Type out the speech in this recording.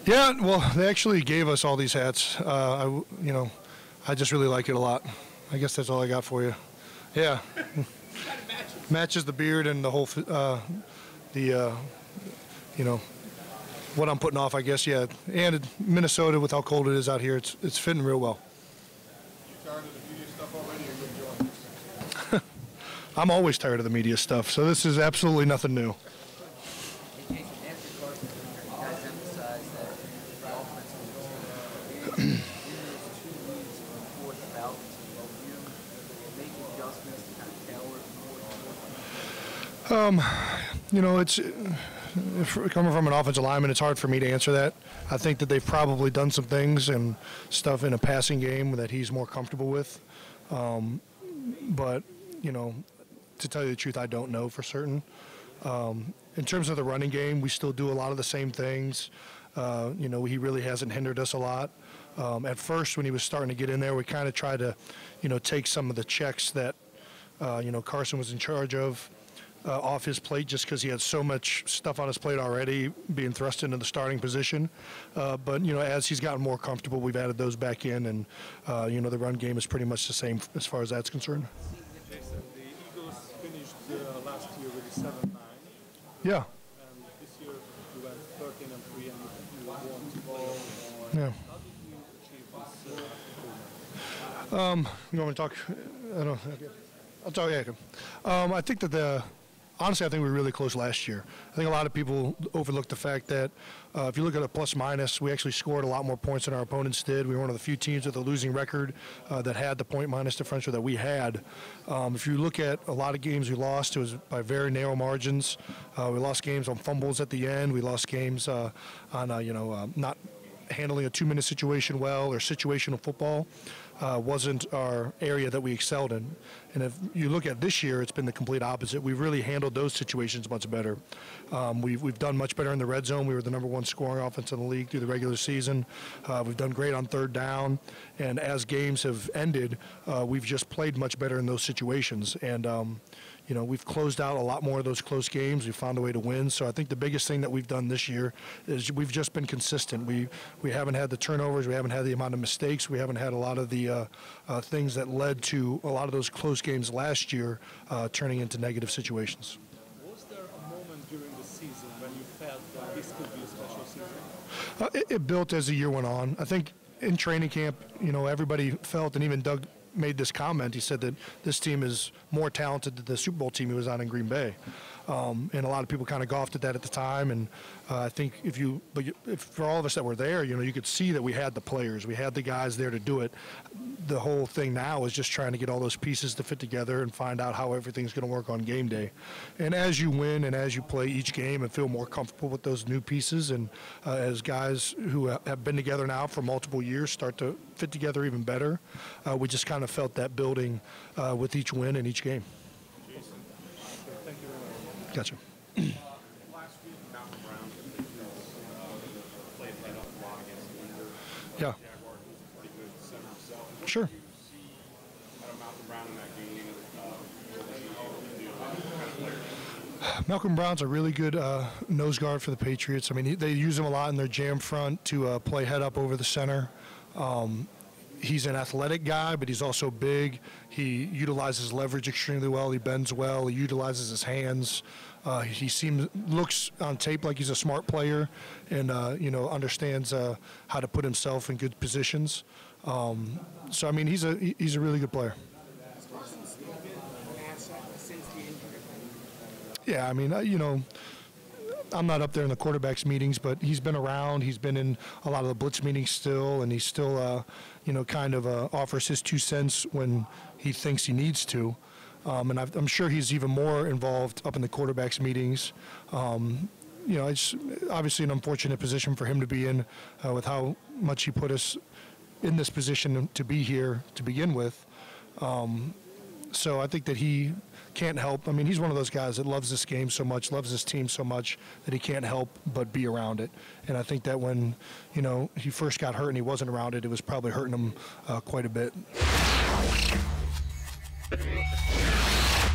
Yeah, well, they actually gave us all these hats. I just really like it a lot. I guess that's all I got for you. Yeah. Matches the beard and the whole, what I'm putting off, I guess, yeah. And Minnesota, with how cold it is out here, it's fitting real well. You tired of the media stuff already, or you enjoying this? I'm always tired of the media stuff, so this is absolutely nothing new. Hey, Jason, after Carson, you guys emphasized that the offense was in those 2 weeks before the Falcons, will you make adjustments to kind of tailor more? It's coming from an offensive lineman, it's hard for me to answer that. I think that they've probably done some things and stuff in a passing game that he's more comfortable with. But, to tell you the truth, I don't know for certain. In terms of the running game, we still do a lot of the same things. He really hasn't hindered us a lot. At first, when he was starting to get in there, we kind of tried to, take some of the checks that, Carson was in charge of off his plate just because he had so much stuff on his plate already being thrust into the starting position. But, as he's gotten more comfortable, we've added those back in, and, the run game is pretty much the same as far as that's concerned. Jason, the Eagles finished last year with a 7-9. Yeah. And this year you went 13-3 and you won 12. Yeah. How did you achieve this improvement? You want me to talk? I don't know. Okay. I'll talk. Yeah. I think that honestly, I think we were really close last year. I think a lot of people overlooked the fact that if you look at a plus-minus, we actually scored a lot more points than our opponents did. We were one of the few teams with a losing record that had the point-minus differential that we had. If you look at a lot of games we lost, it was by very narrow margins. We lost games on fumbles at the end. We lost games on, not handling a 2-minute situation well, or situational football wasn't our area that we excelled in. And if you look at this year, it's been the complete opposite. We've really handled those situations much better. We've done much better in the red zone. We were the #1 scoring offense in the league through the regular season. We've done great on third down. And as games have ended, we've just played much better in those situations. And, we've closed out a lot more of those close games. We've found a way to win. So I think the biggest thing that we've done this year is we've just been consistent. We haven't had the turnovers. We haven't had the amount of mistakes. We haven't had a lot of the things that led to a lot of those close games last year turning into negative situations. Was there a moment during the season when you felt that this could be a special season? It built as the year went on. I think in training camp, everybody felt, and even Doug made this comment. He said that this team is more talented than the Super Bowl team he was on in Green Bay. And a lot of people kind of golfed at that at the time. And I think if for all of us that were there, you could see that we had the players. We had the guys there to do it. The whole thing now is just trying to get all those pieces to fit together and find out how everything's going to work on game day. And as you win and as you play each game and feel more comfortable with those new pieces, and as guys who have been together now for multiple years start to fit together even better, we just kind of felt that building with each win and each game. Jason, thank you very much. Gotcha. Last week, Malcolm Brown played head up a lot against the England Yeah. Jaguars. He was a pretty good center himself. What Sure. did you see out of Malcolm Brown in that game? What was he able to do? What kind of player? Malcolm Brown's a really good nose guard for the Patriots. I mean, they use him a lot in their jam front to play head up over the center. He's an athletic guy, but he's also big. He utilizes leverage extremely well. He bends well. He utilizes his hands. He looks on tape like he's a smart player, and understands how to put himself in good positions. So I mean, he's a really good player. Yeah, I mean, I'm not up there in the quarterbacks meetings, but he's been around. He's been in a lot of the blitz meetings still, and he still, kind of offers his 2 cents when he thinks he needs to. And I'm sure he's even more involved up in the quarterbacks meetings. It's obviously an unfortunate position for him to be in with how much he put us in this position to be here to begin with. So I think that he can't help. I mean, he's one of those guys that loves this game so much, loves this team so much that he can't help but be around it. And I think that when, he first got hurt and he wasn't around it, it was probably hurting him quite a bit.